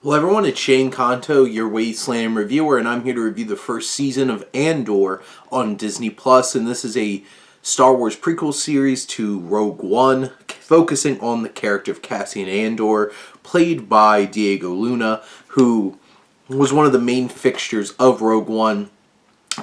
Well, everyone, it's Shane Kanto, your Wasteland reviewer, and I'm here to review the first season of Andor on Disney Plus. And this is a Star Wars prequel series to Rogue One, focusing on the character of Cassian Andor, played by Diego Luna, who was one of the main fixtures of Rogue One.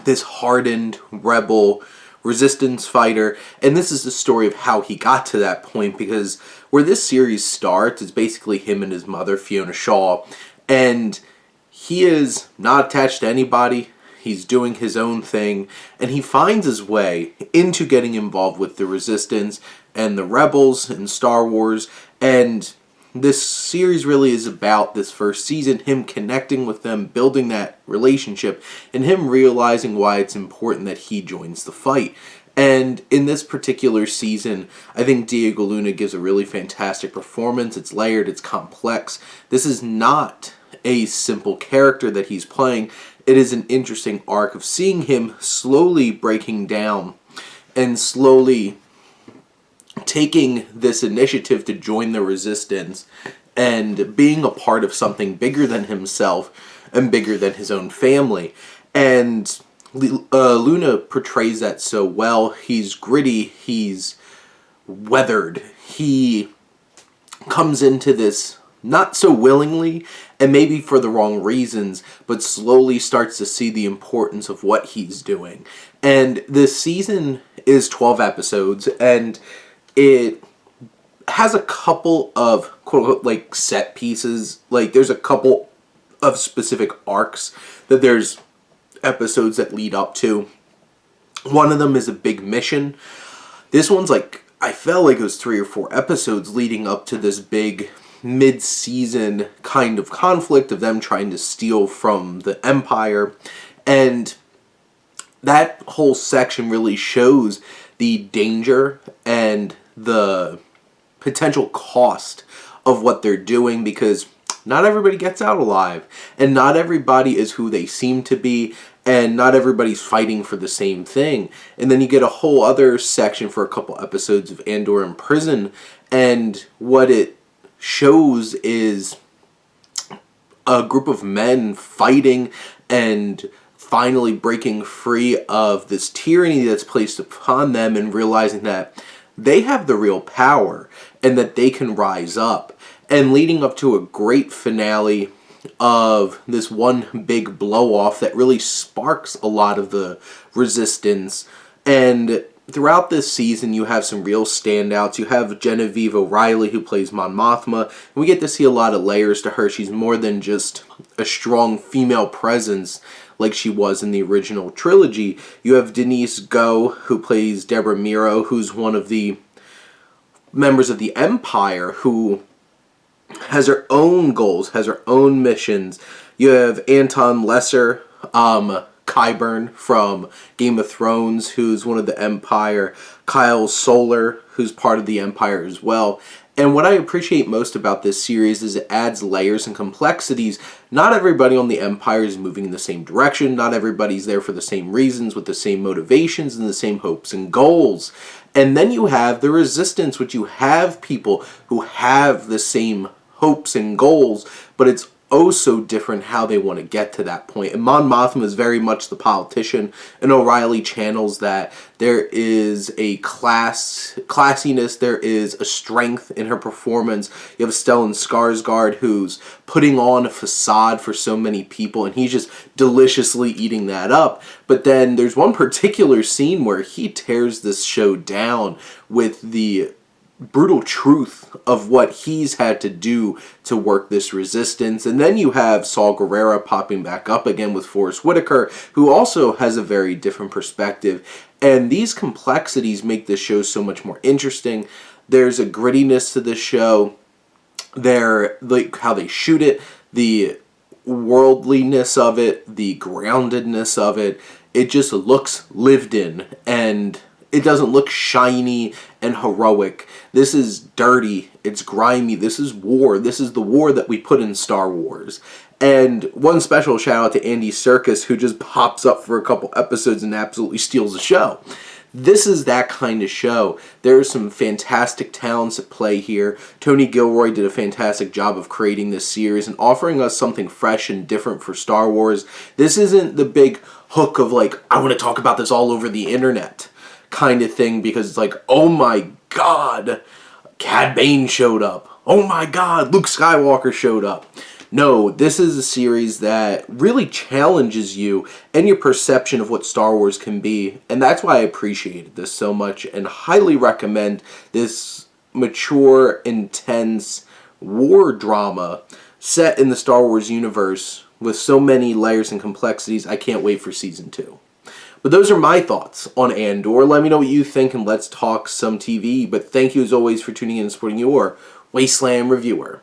This hardened rebel resistance fighter, and this is the story of how he got to that point, because where this series starts is basically him and his mother, Fiona Shaw, and he is not attached to anybody. He's doing his own thing, and he finds his way into getting involved with the resistance and the rebels in Star Wars. And this series really is about this first season, him connecting with them, building that relationship, and him realizing why it's important that he joins the fight. And in this particular season, I think Diego Luna gives a really fantastic performance. It's layered, it's complex. This is not a simple character that he's playing. It is an interesting arc of seeing him slowly breaking down and slowly taking this initiative to join the resistance and being a part of something bigger than himself and bigger than his own family. And Luna portrays that so well. He's gritty, he's weathered, he comes into this not so willingly and maybe for the wrong reasons, but slowly starts to see the importance of what he's doing. And this season is 12 episodes, and it has a couple of quote-unquote like set pieces. Like there's a couple of specific arcs that there's episodes that lead up to. One of them is a big mission. This one's like, I felt like it was 3 or 4 episodes leading up to this big mid-season kind of conflict of them trying to steal from the Empire. And that whole section really shows the danger and the potential cost of what they're doing, because not everybody gets out alive, and not everybody is who they seem to be, and not everybody's fighting for the same thing. And then you get a whole other section for a couple episodes of Andor in prison, and what it shows is a group of men fighting and finally breaking free of this tyranny that's placed upon them, and realizing that they have the real power and that they can rise up. And leading up to a great finale of this one big blow-off that really sparks a lot of the resistance. And throughout this season, you have some real standouts. You have Genevieve O'Reilly, who plays Mon Mothma, and we get to see a lot of layers to her. She's more than just a strong female presence like she was in the original trilogy. You have Denise Go, who plays Deborah Miro, who's one of the members of the Empire, who has her own goals, has her own missions. You have Anton Lesser, Qyburn from Game of Thrones, who's one of the Empire. Kyle Solar, who's part of the Empire as well. And what I appreciate most about this series is it adds layers and complexities. Not everybody on the Empire is moving in the same direction. Not everybody's there for the same reasons, with the same motivations and the same hopes and goals. And then you have the Resistance, which you have people who have the same hopes and goals, but it's oh so different how they want to get to that point. And Mon Mothma is very much the politician, and O'Reilly channels that. There is a classiness, there is a strength in her performance. You have Stellan Skarsgård, who's putting on a facade for so many people, and he's just deliciously eating that up. But then there's one particular scene where he tears this show down with the brutal truth of what he's had to do to work this resistance. And then you have Saul Guerrero popping back up again with Forrest Whitaker, who also has a very different perspective. And these complexities make this show so much more interesting. There's a grittiness to this show. There, like how they shoot it, the worldliness of it, the groundedness of it. It just looks lived in, and it doesn't look shiny and heroic. This is dirty. It's grimy. This is war. This is the war that we put in Star Wars. And one special shout out to Andy Serkis, who just pops up for a couple episodes and absolutely steals the show. This is that kind of show. There are some fantastic talents at play here. Tony Gilroy did a fantastic job of creating this series and offering us something fresh and different for Star Wars. This isn't the big hook of like, I want to talk about this all over the internet kind of thing, because it's like, oh my god, Cad Bane showed up. Oh my god, Luke Skywalker showed up. No, this is a series that really challenges you and your perception of what Star Wars can be. And that's why I appreciated this so much and highly recommend this mature, intense war drama set in the Star Wars universe with so many layers and complexities. I can't wait for Season 2. But those are my thoughts on Andor. Let me know what you think and let's talk some TV. But thank you as always for tuning in and supporting your Wasteland reviewer.